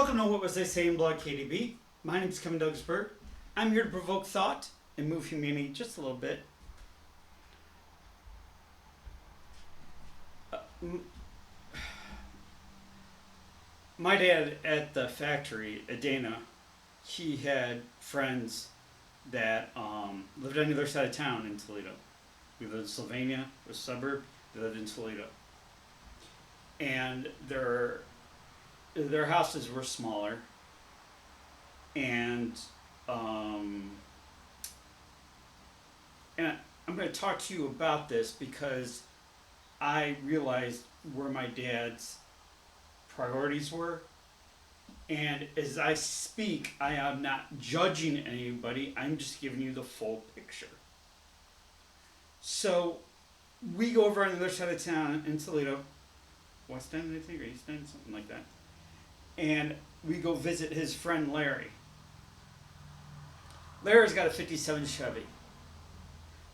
Welcome to What Was I Saying Blog KDB. My name is Kevin Berg. I'm here to provoke thought and move humanity just a little bit. My dad at the factory at Dana, he had friends that lived on the other side of town in Toledo. We lived in Sylvania, a suburb. They lived in Toledo. And their houses were smaller, and I'm going to talk to you about this because I realized where my dad's priorities were, and as I speak, I am not judging anybody, I'm just giving you the full picture. So we go over on the other side of town in Toledo, West End, I think, or East End, something like that. And we go visit his friend Larry. Larry's got a 57 Chevy.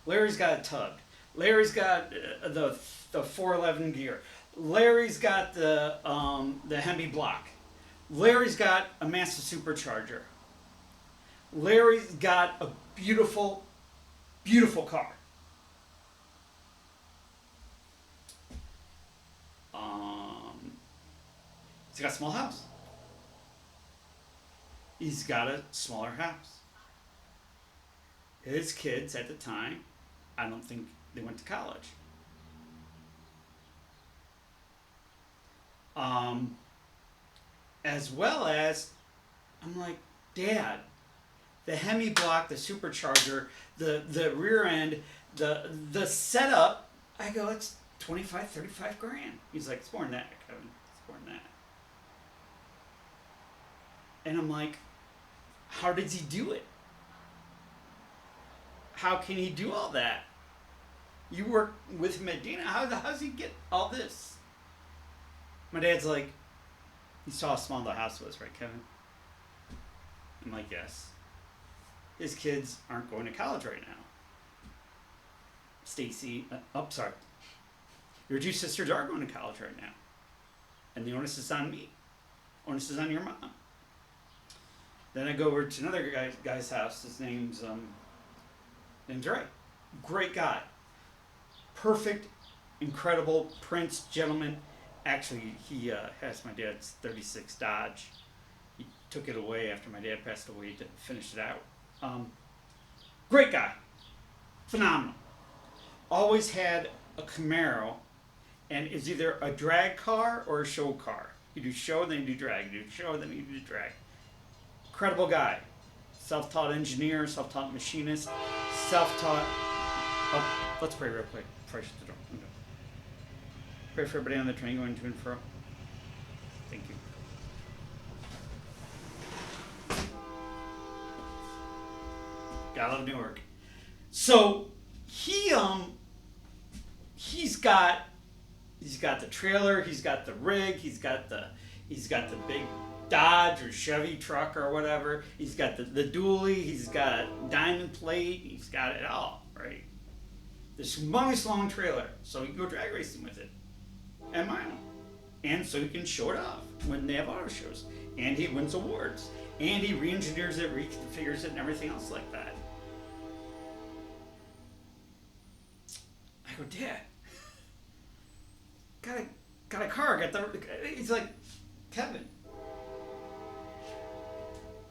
Larry's got a tug. Larry's got the 411 gear. Larry's got the Hemi block. Larry's got a massive supercharger. Larry's got a beautiful, beautiful car. He's got a small house. He's got a smaller house. His kids at the time, I don't think they went to college. As well as, I'm like, Dad, the Hemi block, the supercharger, the rear end, the setup, I go, it's 25, 35 grand. He's like, it's more than that, Kevin. It's more than that. And I'm like, how does he do it? How can he do all that? You work with him at Dana. How does he get all this? My dad's like, you saw how small the house was, right, Kevin? I'm like, yes. His kids aren't going to college right now. Stacy, sorry. Your two sisters are going to college right now. And the onus is on me. Onus is on your mom. Then I go over to another guy's house. His name's Ray. Great guy. Perfect, incredible prince, gentleman. Actually, he has my dad's 36 Dodge. He took it away after my dad passed away to finish it out. Great guy. Phenomenal. Always had a Camaro, and is either a drag car or a show car. You do show, then you do drag. You do show, then you do drag. Incredible guy. Self-taught engineer, self-taught machinist, self-taught... Oh, let's pray real quick before I shut the door. Okay. Pray for everybody on the train going to and fro. Thank you. Gotta love Newark. So, he's got the trailer, he's got the rig, he's got the big Dodge or Chevy truck or whatever. He's got the dually, he's got diamond plate, he's got it all, right? This humongous long trailer, so he can go drag racing with it. And mine. And so he can show it off when they have auto shows. And he wins awards. And he re-engineers it, reconfigures it, and everything else like that. I go, Dad, got a car, he's like, Kevin,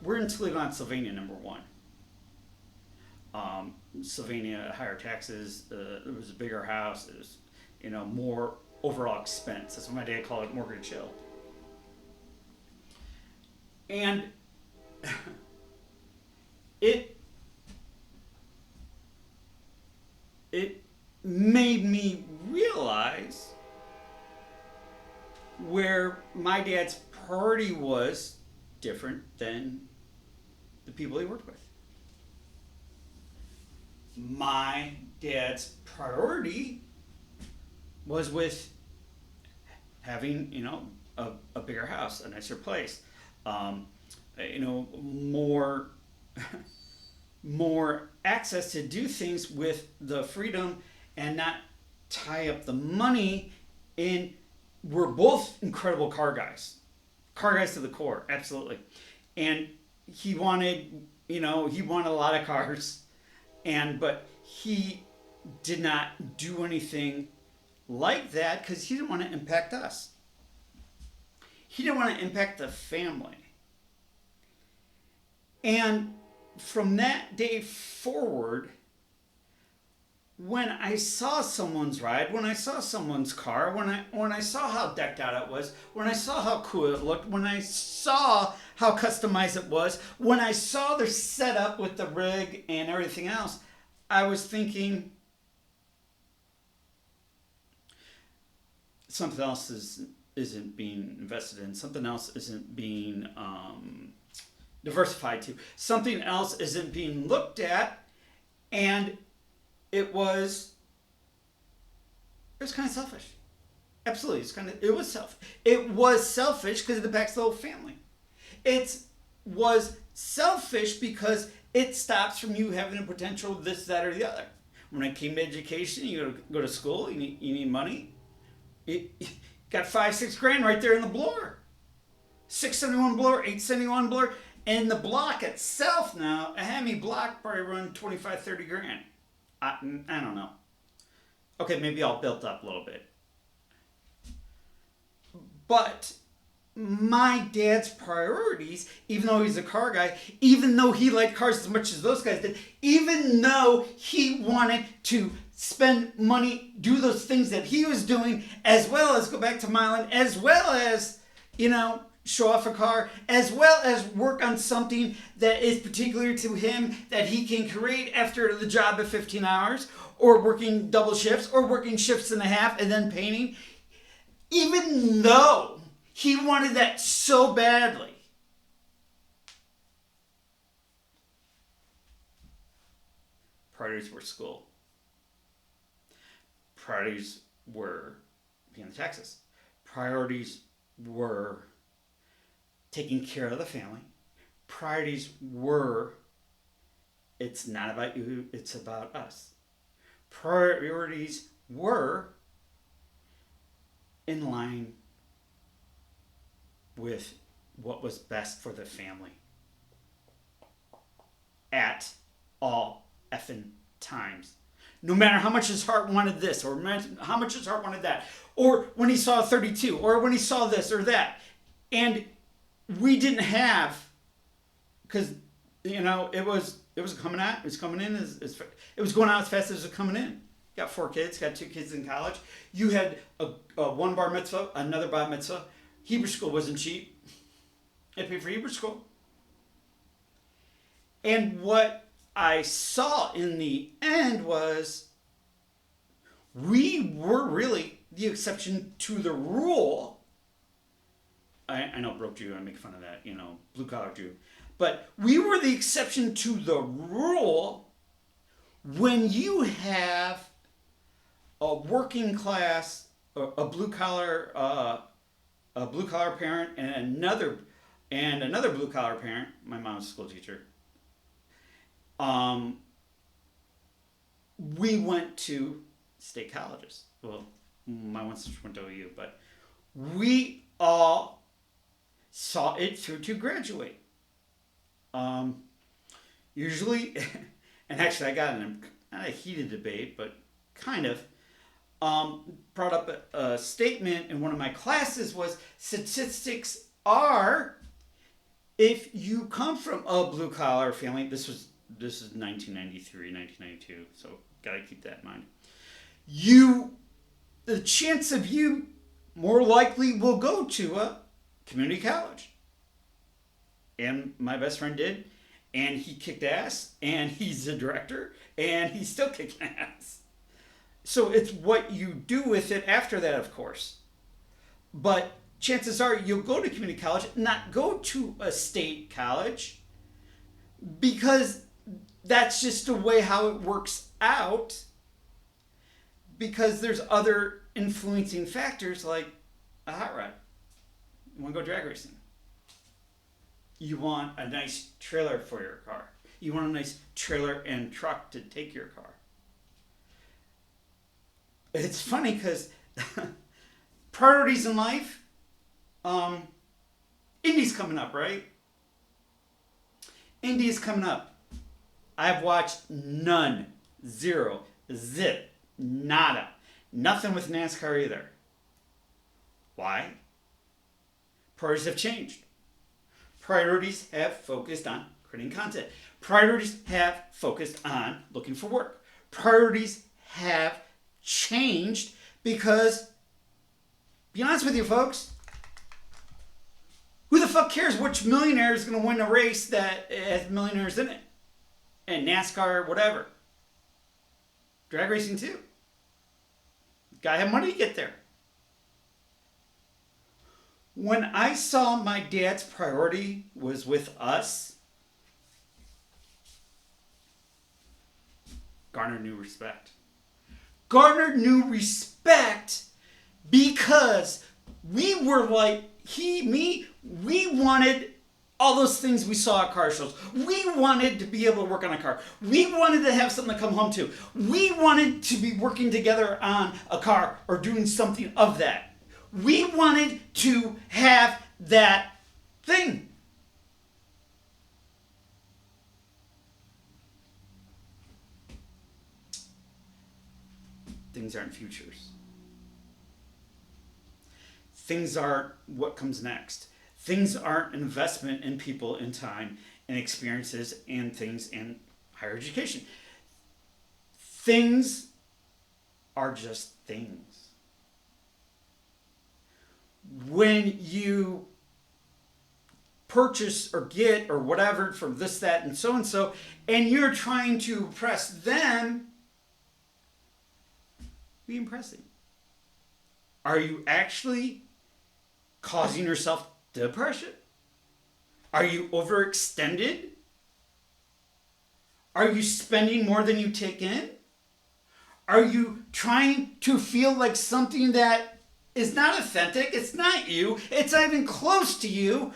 we're in Toledo, not Sylvania, number one. Sylvania, higher taxes, it was a bigger house, it was, more overall expense. That's what my dad called it, mortgage hill. And it made me realize where my dad's priority was different than the people he worked with. My dad's priority was with having, a bigger house, a nicer place, more access to do things with the freedom and not tie up the money in. We're both incredible car guys. car guys to the core, absolutely. And he wanted, he wanted a lot of cars, but he did not do anything like that because he didn't want to impact us. He didn't want to impact the family. And from that day forward, when I saw someone's ride, when I saw someone's car, when I saw how decked out it was, when I saw how cool it looked, when I saw how customized it was, when I saw their setup with the rig and everything else, I was thinking something else isn't being invested in, something else isn't being diversified to, something else isn't being looked at, and it was kind of selfish. Absolutely, it was selfish because it impacts the whole family. It was selfish because it stops from you having the potential of this, that, or the other. When it came to education, you go to school, you need money. You got $5-6 grand right there in the blower. 671 blower, 871 blower, and the block itself now, a Hemi block probably run 25-30 grand. I don't know. Okay, maybe I'll build up a little bit. But my dad's priorities, even though he's a car guy, even though he liked cars as much as those guys did, even though he wanted to spend money, do those things that he was doing, as well as go back to Milan, as well as, show off a car, as well as work on something that is particular to him that he can create after the job of 15 hours, or working double shifts, or working shifts and a half, and then painting. Even though he wanted that so badly, priorities were school. Priorities were paying the taxes. Priorities were taking care of the family. Priorities were, it's not about you, it's about us. Priorities were in line with what was best for the family at all effing times. No matter how much his heart wanted this, or how much his heart wanted that, or when he saw a 32, or when he saw this or that. And we didn't have, because, it was coming out, it was coming in, it was going out as fast as it was coming in. Got 4 kids, got 2 kids in college. You had a one bar mitzvah, another bar mitzvah. Hebrew school wasn't cheap. I paid for Hebrew school. And what I saw in the end was we were really the exception to the rule. I know broke Jew, I make fun of that, blue collar Jew. But we were the exception to the rule when you have a working class, a blue collar parent, and another blue collar parent. My mom's a school teacher. We went to state colleges. Well, my one sister went to OU, but we all saw it through to graduate. Usually, and actually I got in a heated debate, but kind of, brought up a statement in one of my classes was statistics are, if you come from a blue collar family, this is 1993, 1992, so gotta keep that in mind. The chance of you more likely will go to a community college. And my best friend did, and he kicked ass, and he's a director, and he's still kicking ass. So it's what you do with it after that, of course. But chances are you'll go to community college, not go to a state college, because that's just the way how it works out, because there's other influencing factors like a hot rod. You want to go drag racing. You want a nice trailer for your car. You want a nice trailer and truck to take your car. It's funny because priorities in life, Indy's coming up, right? Indy's coming up. I've watched none, zero, zip, nada. Nothing with NASCAR either. Why? Priorities have changed. Priorities have focused on creating content. Priorities have focused on looking for work. Priorities have changed because, be honest with you folks, who the fuck cares which millionaire is going to win a race that has millionaires in it? And NASCAR, whatever. Drag racing too. Gotta have money to get there. When I saw my dad's priority was with us, garnered new respect. Garnered new respect because we were like, we wanted all those things we saw at car shows. We wanted to be able to work on a car. We wanted to have something to come home to. We wanted to be working together on a car or doing something of that. We wanted to have that thing. Things aren't futures. Things aren't what comes next. Things aren't an investment in people, in time, and experiences, and things in higher education. Things are just things. When you purchase or get or whatever from this, that, and so, and you're trying to impress them, be impressing. Are you actually causing yourself depression? Are you overextended? Are you spending more than you take in? Are you trying to feel like something that is not authentic? It's not you. It's not even close to you.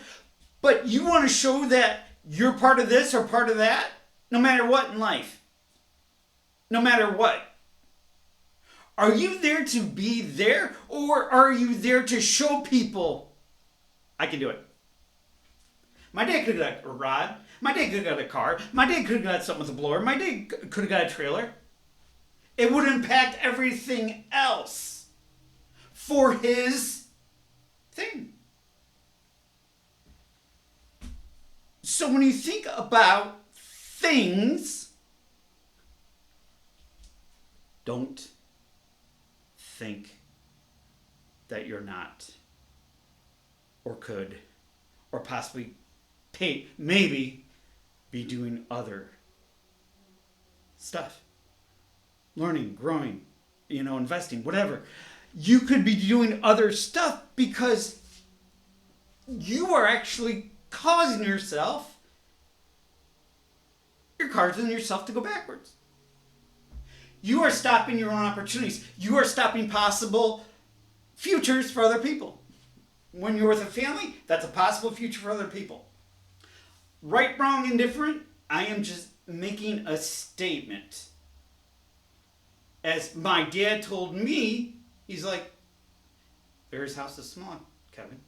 But you want to show that you're part of this or part of that? No matter what in life. No matter what. Are you there to be there? Or are you there to show people I can do it? My dad could have got a rod. My dad could have got a car. My dad could have got something with a blower. My dad could have got a trailer. It would impact everything else for his thing. So when you think about things, don't think that you're not, or could, or possibly maybe be doing other stuff. Learning, growing, investing, whatever. You could be doing other stuff because you are actually causing yourself, you're causing yourself to go backwards. You are stopping your own opportunities. You are stopping possible futures for other people. When you're with a family, that's a possible future for other people. Right, wrong, indifferent, I am just making a statement. As my dad told me, he's like, Larry's house is small, Kevin.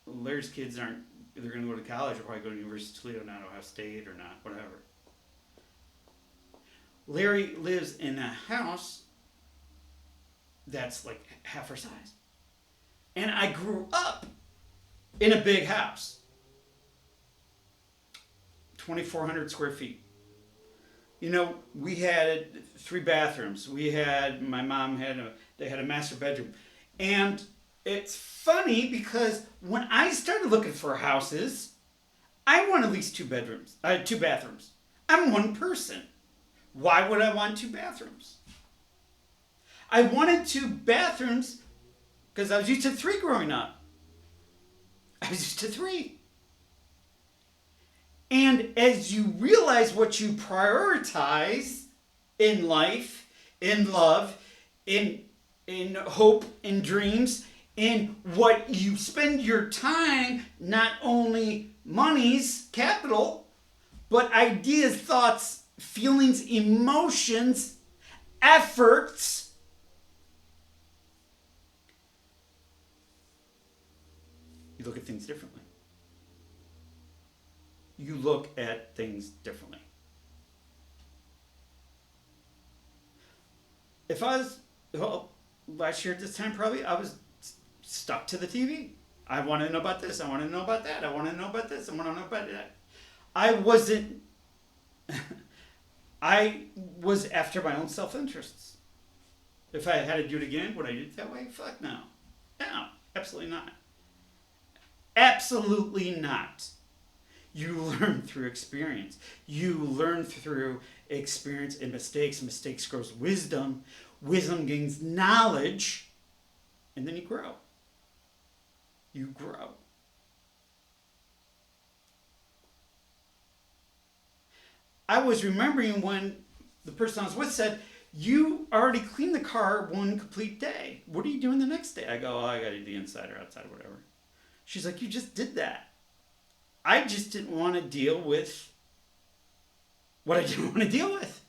Larry's kids aren't, they're going to go to college or probably go to University of Toledo, not Ohio State or not, whatever. Larry lives in a house that's like half our size. And I grew up in a big house. 2,400 square feet. We had 3 bathrooms. My mom they had a master bedroom. And it's funny because when I started looking for houses, I want at least 2 bathrooms. I'm one person. Why would I want 2 bathrooms? I wanted 2 bathrooms because I was used to 3 growing up. I was used to 3. And as you realize what you prioritize in life, in love, in hope, in dreams, in what you spend your time, not only monies, capital, but ideas, thoughts, feelings, emotions, efforts, look at things differently. You look at things differently. If I was, well, last year at this time probably, I was stuck to the TV. I want to know about this. I want to know about that. I want to know about this. I want to know about that. I wasn't. I was after my own self-interests. If I had to do it again, would I do it that way? Fuck no. No, absolutely not. Absolutely not. You learn through experience. You learn through experience and mistakes. Mistakes grows wisdom. Wisdom gains knowledge. And then you grow. You grow. I was remembering when the person I was with said, you already cleaned the car one complete day. What are you doing the next day? I go, oh, I got to do the inside or outside or whatever. She's like, you just did that. I just didn't want to deal with what I didn't want to deal with.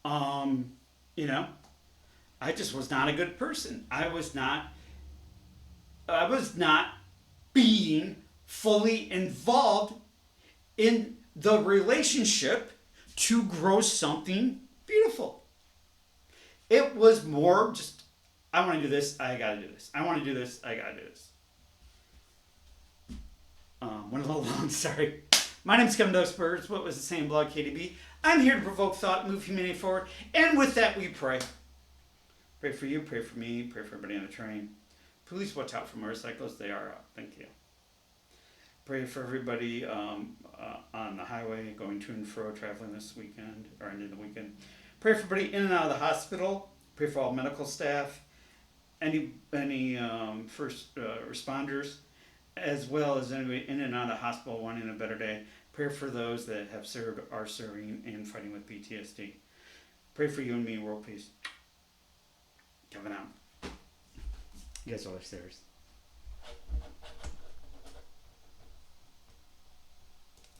I just was not a good person. I was not being fully involved in the relationship to grow something beautiful. It was more just, I want to do this, I gotta do this. I want to do this, I gotta do this. Went a little long, sorry. My name's Kevin Dogsburgers. What was the same blog, KDB? I'm here to provoke thought, move humanity forward, and with that we pray. Pray for you, pray for me, pray for everybody on the train. Please watch out for motorcycles, they are up. Thank you. Pray for everybody on the highway going to and fro, traveling this weekend, or into the weekend. Pray for everybody in and out of the hospital. Pray for all medical staff, any first responders, as well as anybody in and out of the hospital wanting a better day. Pray for those that have served, are serving, and fighting with PTSD. Pray for you and me, world peace. Kevin out. You guys are upstairs.